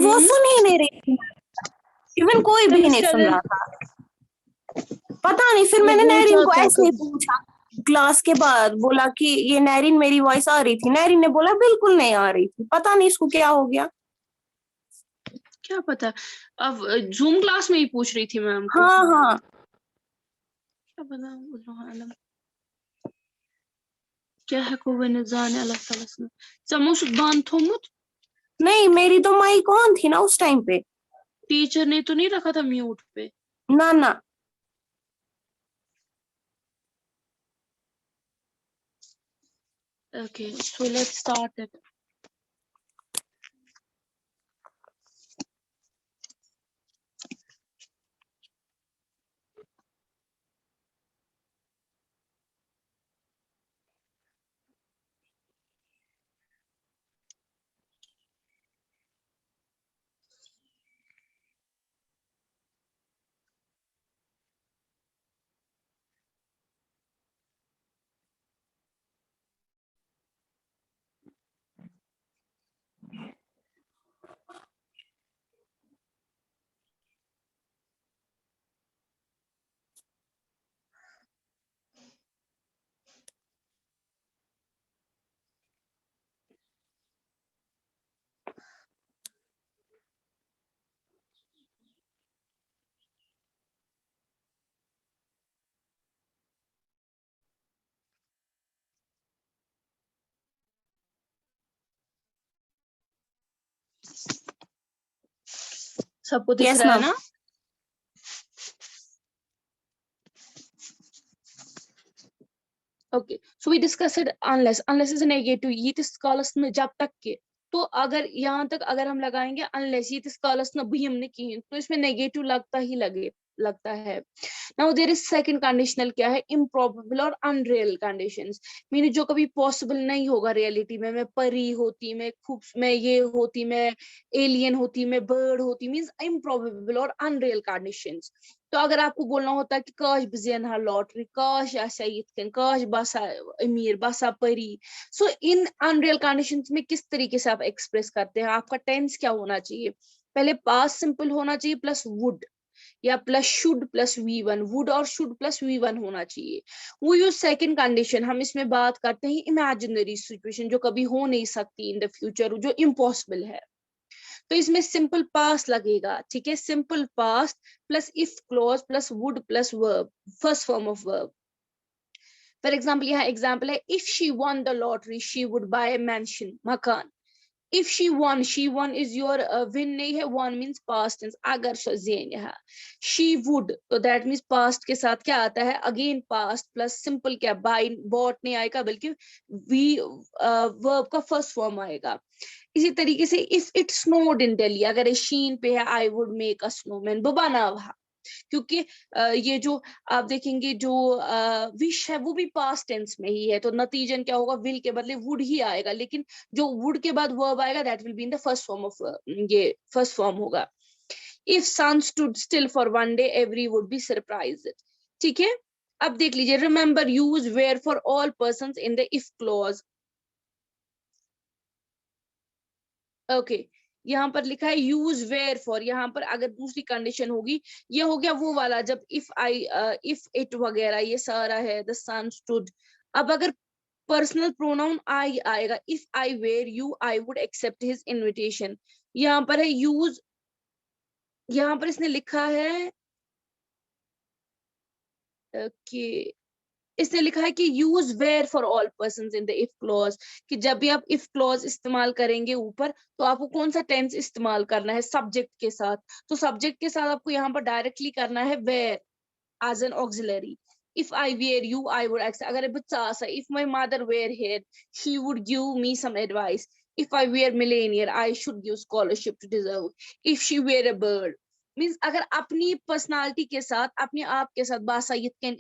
वो सुन ही नहीं रही थी, इवन कोई भी नहीं सुन रहा था, पता नहीं। फिर मैंने नैरीन को ऐसे ही पूछा क्लास के बाद, बोला कि ये नैरीन मेरी वॉइस आ रही थी? नैरीन ने बोला बिल्कुल नहीं आ रही थी। पता नहीं इसको क्या हो गया, क्या पता। अब जूम क्लास में ही पूछ रही थी मैम को। हाँ हाँ, क्या पता, अल्लाह आलम क्या है को वन जाने अल्लाह ताला से। समोस बांध थोमुत? नहीं मेरी तो माइक ऑन थी ना उस टाइम पे। टीचर ने तो नहीं रखा था म्यूट पे? ना ना। Okay, so let's start it. सबको दिख Yes, रहा है ma'am. ना? Okay, so we discussed unless is a negative ये इस कालस में जब तक के, तो अगर यहाँ तक अगर हम लगाएंगे unless ये इस कालस में भी हमने की तो इसमें नेगेटिव लगता है। Now there is second conditional, क्या है? इम्प्रोबेबल और अनरियल कंडीशंस, मीन जो कभी पॉसिबल नहीं होगा रियलिटी में। मैं परी होती, मैं ये होती, मैं एलियन होती, मैं बर्ड होती, मींस इम्प्रोबेबल और अनरियल कंडीशंस। तो अगर आपको बोलना होता है कि काश बजियन हा लॉटरी, काश ऐसा यिथकन, काश बसा अमीर, बसा परी, सो इन अनरियल कंडीशंस में किस तरीके से आप एक्सप्रेस करते हैं? आपका टेंस क्या होना चाहिए? पहले पास्ट सिंपल होना चाहिए प्लस वुड, या plus should plus V1, would और शुड प्लस V1 होना चाहिए। वो यूज सेकंड कंडीशन, हम इसमें बात करते हैं इमेजिनरी सिचुएशन जो कभी हो नहीं सकती इन द फ्यूचर, जो इम्पॉसिबल है। तो इसमें सिंपल पास्ट लगेगा, ठीक है? Simple past plus if clause plus would plus verb, first form of verb. For example, यहाँ एग्जाम्पल है, if she one the lottery she would buy a mention, मकान। if she won is your win नहीं है, won means past tense, अगर जेन है। she would, तो that means past के साथ क्या आता है? again past plus simple, क्या buy bought नहीं आएगा बल्कि we verb का first form आएगा। इसी तरीके से if it snowed in Delhi, अगर शीन पे है, I would make a snowman, बुबाना वहा, क्योंकि ये जो आप देखेंगे जो विश है वो भी पास्ट टेंस में ही है, तो नतीजन क्या होगा? विल के बदले वुड ही आएगा, लेकिन जो वुड के बाद वर्ब आएगा that will be in the first form of, ये फर्स्ट फॉर्म होगा। If son stood still for one day every would be surprised, ठीक है? अब देख लीजिए, remember use were for all persons in the if clause. Okay, यहाँ पर लिखा है यूज वेयर फॉर, यहाँ पर अगर दूसरी कंडीशन होगी, ये हो गया वो वाला जब इफ आई, इफ इट वगैरह ये सारा है, द सन स्टूड। अब अगर पर्सनल प्रोनाउन आई आएगा, if I were you I would accept his invitation. यहाँ पर है यूज, यहाँ पर इसने लिखा है कि इसने लिखा है कि use were for all persons in the if clause, कि जब भी आप इफ क्लॉज इस्तेमाल करेंगे ऊपर, तो आपको कौन सा टेंस इस्तेमाल करना है? सब्जेक्ट के साथ। तो सब्जेक्ट के साथ आपको यहाँ पर डायरेक्टली करना है were as an auxiliary. if I wear you I would accept, अगर बच्चा आसा, if my mother wear hair she would give me some advice, if I wear millionaire I should give scholarship to deserve, if she wear a bird, means अगर अपनी personality के साथ, अपने आप के साथ, बासायत के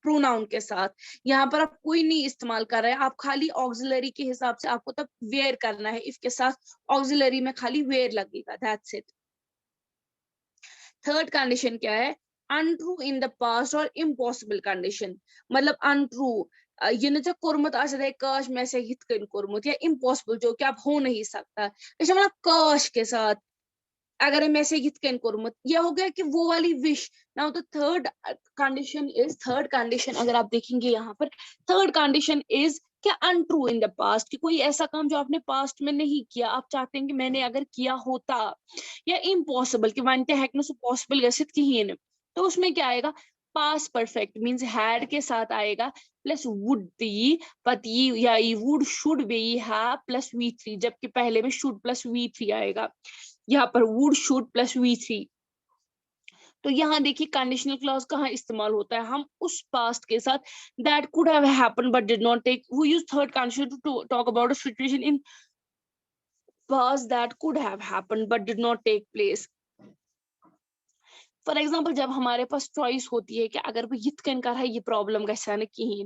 प्रोनाउन के साथ, यहाँ पर आप कोई नहीं इस्तेमाल कर रहे हैं, आप खाली ऑक्सिलरी के हिसाब से आपको तब वेयर करना है, इफ के साथ ऑक्सिलरी में खाली वेयर लगेगा, दैट्स इट। थर्ड कंडीशन क्या है? अनट्रू इन द पास्ट और इम्पॉसिबल कंडीशन, मतलब अनट्रू ये ना कोरमत आशा काश में से हित कोरमत, या इम्पॉसिबल जो कि आप हो नहीं सकता, मतलब काश के साथ अगर मैं ऐसे यित कन करूँ यह हो गया कि वो वाली wish. Now the third condition अगर आप देखेंगे यहाँ पर थर्ड कंडीशन इज क्या अनट्रू इन द पास्ट, कि कोई ऐसा काम जो आपने पास्ट में नहीं किया आप चाहते हैं कि मैंने अगर किया होता, या इम्पॉसिबल कि वनते हैक सो पॉसिबल गसित कहीं, तो उसमें क्या आएगा पास्ट परफेक्ट मींस हैड के साथ आएगा प्लस वुड बी, but ये या ये would should be have plus V3, जबकि पहले में शुड प्लस V3 आएगा, यहाँ पर वुड शुड प्लस V3। तो यहाँ देखिए कंडीशनल क्लॉज कहाँ इस्तेमाल होता है, हम उस पास्ट के साथ that could have happened but did not take, we use third condition to talk about a situation in past that could have happened but did not take place. For example जब हमारे पास choice होती है कि अगर वो यित कन कर है ये प्रॉब्लम गसा न कहीं,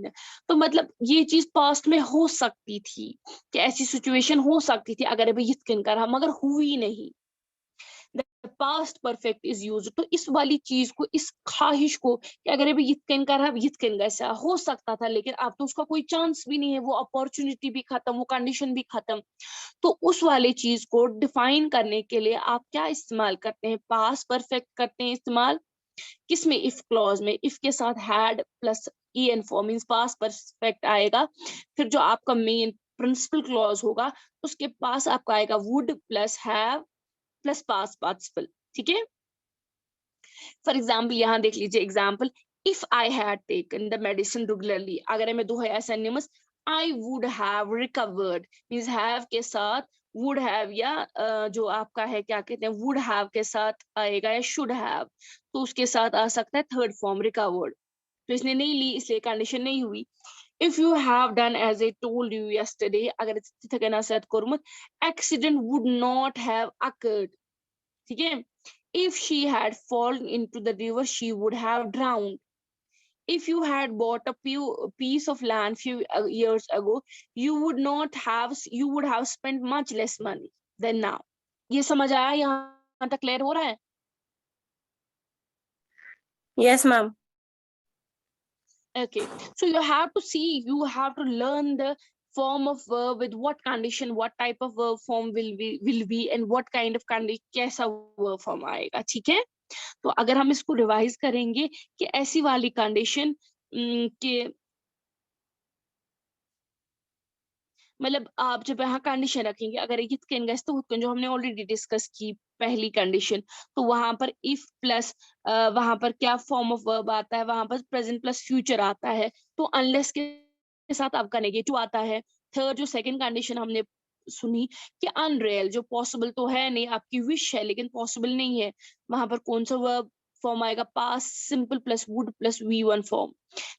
तो मतलब ये चीज पास्ट में हो सकती थी कि ऐसी सिचुएशन हो सकती थी अगर वो यित कन कर मगर हुई नहीं, पास्ट परफेक्ट इज यूज। तो इस वाली चीज को, इस ख्वाहिश को कि अगर अभी यितकन कर रहा यितकन कैसा हो सकता था लेकिन अब तो उसका कोई चांस भी नहीं है, वो अपॉर्चुनिटी भी खत्म, वो कंडीशन भी खत्म। तो उस वाले चीज को डिफाइन करने के लिए आप क्या इस्तेमाल करते हैं, पास्ट परफेक्ट करते हैं इस्तेमाल किसमें, इफ क्लॉज में। इफ के साथ had plus en form means past perfect आएगा, फिर जो आपका मेन प्रिंसिपल क्लॉज होगा उसके पास आपका आएगा would plus have plus past participle, ठीक है। फॉर एग्जाम्पल यहाँ देख लीजिए example, if I had taken the medicine regularly, अगर मैं दो है synonymous, I would have recovered means have के साथ वुड हैव या जो आपका है क्या कहते हैं वुड हैव के साथ आएगा या शुड हैव, तो उसके साथ आ सकता है थर्ड फॉर्म रिकवर्ड। तो इसने नहीं ली इसलिए कंडीशन नहीं हुई। If you have done as I told you yesterday, अगर तिथे कहना साथ कोरमुत, accident would not have occurred, ठीक है। If she had fallen into the river, she would have drowned. If you had bought a piece of land few years ago, you would have spent much less money than now. ये समझ आया, यहाँ तक clear हो रहा है? Yes, ma'am. Okay, so you have to learn the form of verb with what condition, what type of verb form will be and what kind of condition कैसा verb form आएगा, ठीक है। तो अगर हम इसको रिवाइज करेंगे कि ऐसी वाली कंडीशन के मतलब आप जब यहाँ कंडीशन रखेंगे, अगर यितकन गैस तो हुतकन जो हमने ऑलरेडी डिस्कस की पहली कंडीशन, तो वहां पर इफ प्लस वहां पर क्या फॉर्म ऑफ वर्ब आता है, वहां पर प्रेजेंट प्लस फ्यूचर आता है, तो अनलेस के साथ आपका नेगेटिव आता है। थर्ड जो सेकंड कंडीशन हमने सुनी कि अनरियल, जो पॉसिबल तो है नहीं, आपकी विश है लेकिन पॉसिबल नहीं है, वहां पर कौन सा वर्ब फॉर्म आएगा, past simple plus would plus V1 form.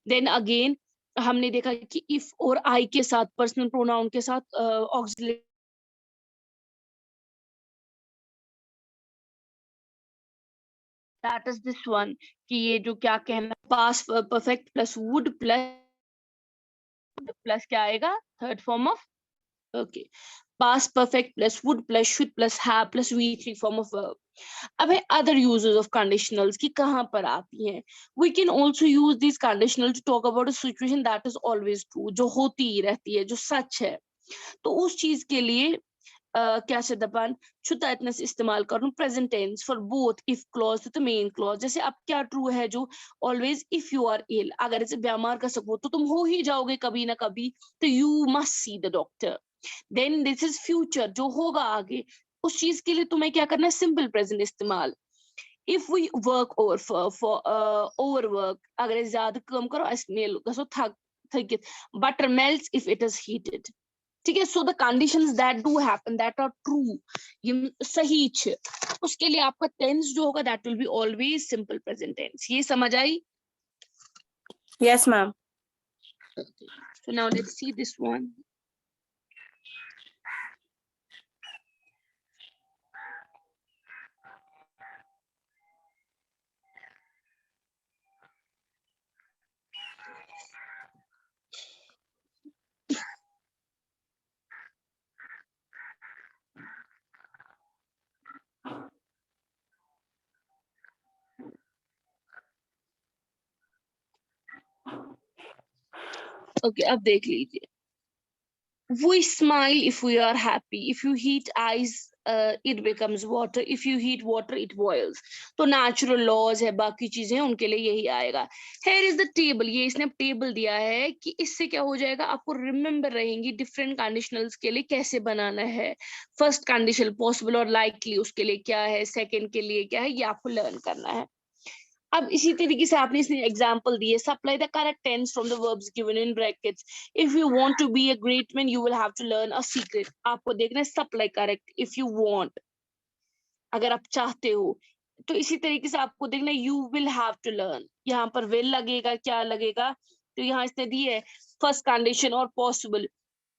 Then again हमने देखा कि इफ और आई के साथ पर्सनल प्रोनाउन के साथ auxiliary that is this one, कि ये जो क्या कहना पास परफेक्ट प्लस वुड प्लस क्या आएगा third form of, okay, past perfect plus would plus should plus have plus V3 form of verb. अब है अदर यूजेस ऑफ कंडीशनल्स की कहाँ पर आती हैं। We can also use this conditional to talk about a situation that is always true, जो होती ही रहती है, जो सच है। तो उस चीज के लिए क्या से दपान छुता इतना से इस्तेमाल करूं present tense for both if clause तो मेन क्लॉज। जैसे अब क्या ट्रू है जो always if you are ill, अगर इसे बीमार कर सको तो तुम हो ही जाओगे कभी ना कभी, तो you must see the doctor. Then this is future, जो होगा आगे, उस चीज के लिए तुम्हें क्या करना है सिंपल प्रेजेंट इस्तेमाल। If we work over work, अगर ज्यादा काम करो गसो थक थकित, butter melts if it is heated, ठीक है। So the conditions that do happen that are true, ये सही छ, उसके लिए आपका टेंस जो होगा that will be always simple present tense. ये समझ आई? Yes, ma'am. So now let's see this one. Okay, अब देख लीजिए We smile if we are happy. If you heat ice, it becomes water. If you heat water, it boils. तो natural laws है, बाकी चीजें हैं, उनके लिए यही आएगा. Here is the table. ये इसने टेबल दिया है कि इससे क्या हो जाएगा, आपको रिमेम्बर रहेंगी डिफरेंट कंडीशनल्स के लिए कैसे बनाना है. फर्स्ट कंडीशन पॉसिबल और लाइकली, उसके लिए क्या है, सेकंड के लिए क्या है, ये आपको लर्न करना है. अब इसी तरीके से आपने इसने एग्जांपल दिए. Supply the correct tense from the verbs given in brackets. If you want to be a great man you will have to learn a secret. आपको देखना है supply correct. If you want, अगर आप चाहते हो. तो इसी तरीके से आपको देखना है you will have to learn. यहाँ पर विल लगेगा, क्या लगेगा, तो यहाँ इसने दी है फर्स्ट कंडीशन और पॉसिबल.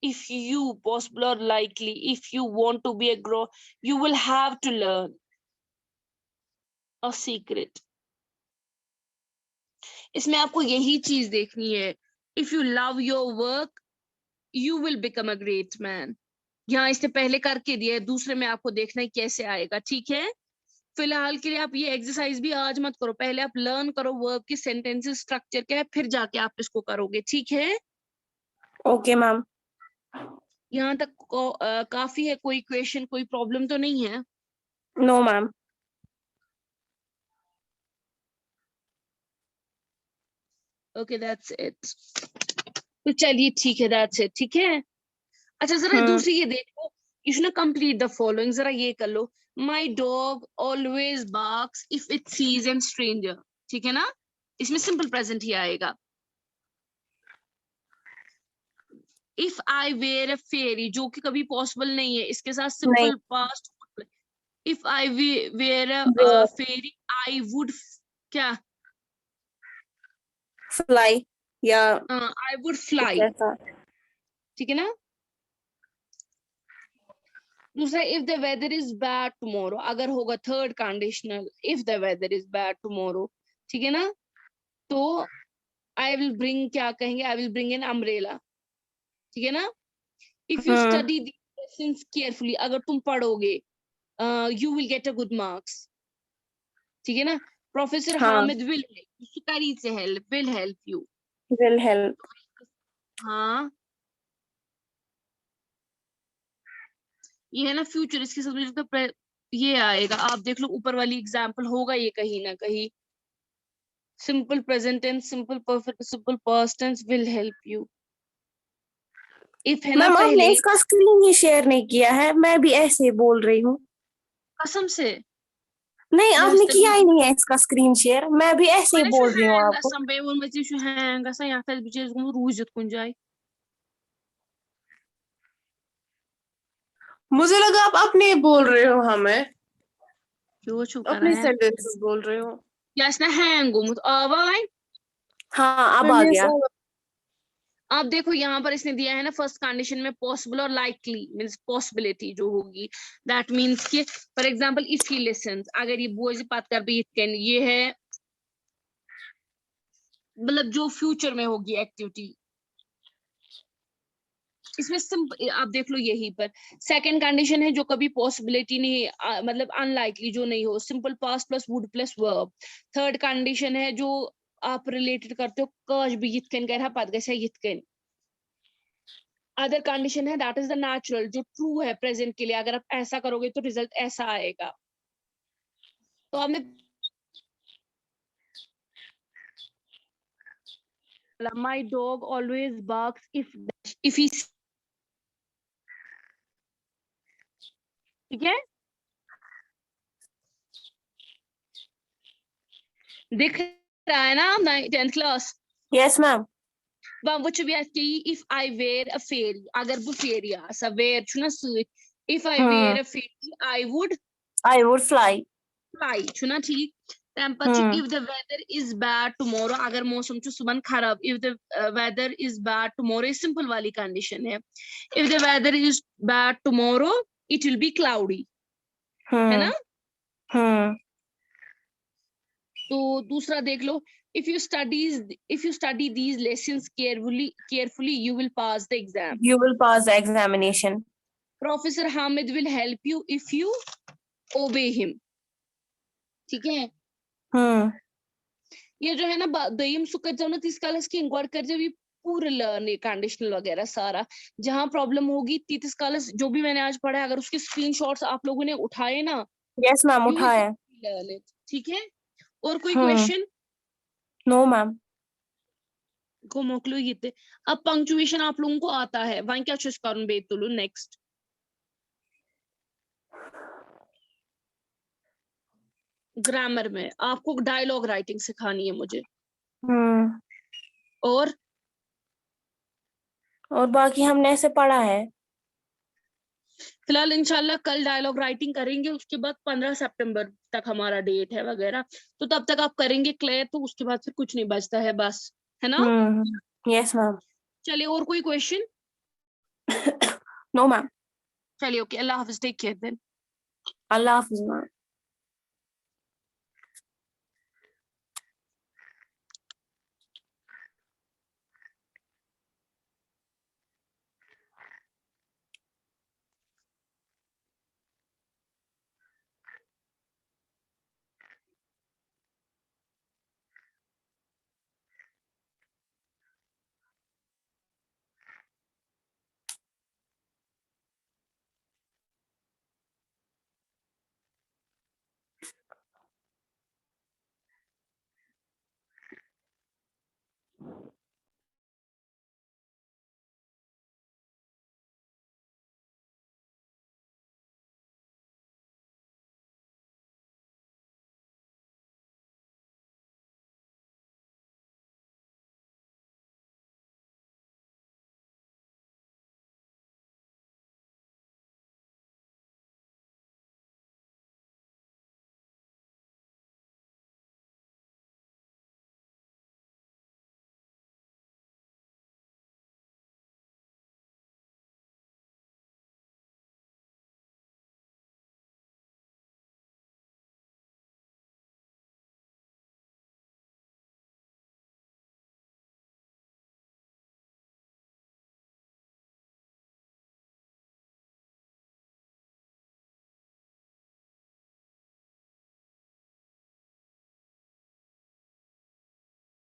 इफ यू पॉसिबल और likely. If you want to be a grow you will have to learn a secret. इसमें आपको यही चीज देखनी है. If you love your work you will become a great man. यहाँ इसने पहले करके दिया है, दूसरे में आपको देखना है कैसे आएगा. ठीक है, फिलहाल के लिए आप ये एक्सरसाइज भी आज मत करो. पहले आप लर्न करो वर्ब की सेंटेंसेस स्ट्रक्चर क्या है, फिर जाके आप इसको करोगे. ठीक है, ओके मैम. यहाँ तक काफी है. कोई क्वेश्चन, कोई प्रॉब्लम तो नहीं है? No ma'am. Okay, that's it. तो चलिए ठीक है, दैट्स इट. ठीक है. अच्छा, जरा दूसरी ये देखो. You should complete the following. जरा ये कर लो. My dog always barks if it sees an stranger. ठीक है ना, इसमें सिंपल प्रेजेंट ही आएगा. इफ आई वेयर अ फेरी, जो कि कभी पॉसिबल नहीं है, इसके साथ simple past. If I were a fairy I would क्या, फ्लाई या आई वुड फ्लाई. कैसा. ठीक है ना. दूसरा, if the weather is bad tomorrow, अगर होगा third conditional. If the weather is bad tomorrow, ठीक है ना, तो आई विल ब्रिंग, क्या कहेंगे, I will bring an umbrella. ठीक है ना. If you study the lessons carefully, अगर तुम पढ़ोगे you will get a good marks. ठीक है ना. प्रोफेसर हामिद विल, करीब से help, will help you. Will help. हाँ, ये है ना फ्यूचर. इसके साथ मुझे तो ये आएगा. आप देख लो ऊपर वाली एग्जाम्पल होगा ये कहीं ना कहीं. Simple present tense, simple perfect, simple past tense will help you. If है ना मैम आपने पहले. इसका स्क्रीन ही शेयर नहीं किया है, मैं भी ऐसे ही बोल रही हूँ. कसम से नहीं, आपने किया ही नहीं है इसका स्क्रीन शेयर, मैं भी ऐसे ही बोल रही हूँ आपको. मुझे लगा आप अपने बोल रहे हो, हमें अपने सेंटेंसेस बोल रहे हो. हाँ, अब आ गया. आप देखो यहाँ पर इसने दिया है ना फर्स्ट कंडीशन में पॉसिबल और लाइकली मींस पॉसिबिलिटी जो होगी. दैट मींस कि for example if he lessons, अगर ये बॉयज बात कर भी कैन, ये है मतलब जो फ्यूचर में होगी एक्टिविटी. इसमें सिंपल आप देख लो यहीं पर. सेकंड कंडीशन है जो कभी पॉसिबिलिटी नहीं, मतलब अनलाइकली जो नहीं हो, simple past plus would plus verb. Third condition है जो आप रिलेटेड करते हो, काश भी यितकन कर पत गसा यितकन. अदर कंडीशन है दैट इज द नेचुरल, जो ट्रू है प्रेजेंट के लिए, अगर आप ऐसा करोगे तो रिजल्ट ऐसा आएगा. तो आपने माई dog always barks if he. ठीक है, दिख रहा है ना 10th class. Yes ma'am. Well, what be asking if I wear a fairy, agar bu fairy asa wear chuna suit. If I wear a fairy, I would fly. fly. Chuna theek. Then if the weather is bad tomorrow, agar मौसम च सुबह खराब, if the weather is bad tomorrow, is simple वाली condition है. If the weather is bad tomorrow, it will be cloudy. है ना? तो दूसरा देख लो. If you study these lessons carefully, you will pass the exam. You will pass the examination. Professor Hamid will help you if you obey him. ठीक है. ये जो है ना दयम सुकत जाओ ना तीस कालस की इंक्वायर कर जब पूरे लर्न कंडीशनल वगैरह सारा। जहां प्रॉब्लम होगी तीतिस कालस जो भी मैंने आज पढ़ा है, अगर उसके स्क्रीनशॉट्स आप लोगों ने उठाए ना, यस मैम, यू विल उठाया है। Learn it. ठीक है, और कोई हम्म। Question no ma'am. को मोकलो ये थे। अब पंक्चुएशन आप लोगों को आता है, वहीं क्या चूज करूं बेतुलु नेक्स्ट। ग्रामर में आपको डायलॉग राइटिंग सिखानी है मुझे, हम्म। और और बाकी हमने ऐसे पढ़ा है। फिलहाल इंशाल्लाह कल डायलॉग राइटिंग करेंगे, उसके बाद 15 सितंबर तक हमारा डेट है वगैरह, तो तब तक आप करेंगे क्लियर, तो उसके बाद फिर कुछ नहीं बचता है बस, है ना। Yes ma'am. चलिए, और कोई क्वेश्चन। No ma'am. चलिए, ओके, अल्लाह हाफिज, टेक केयर देन। अल्लाह हाफिज मैम।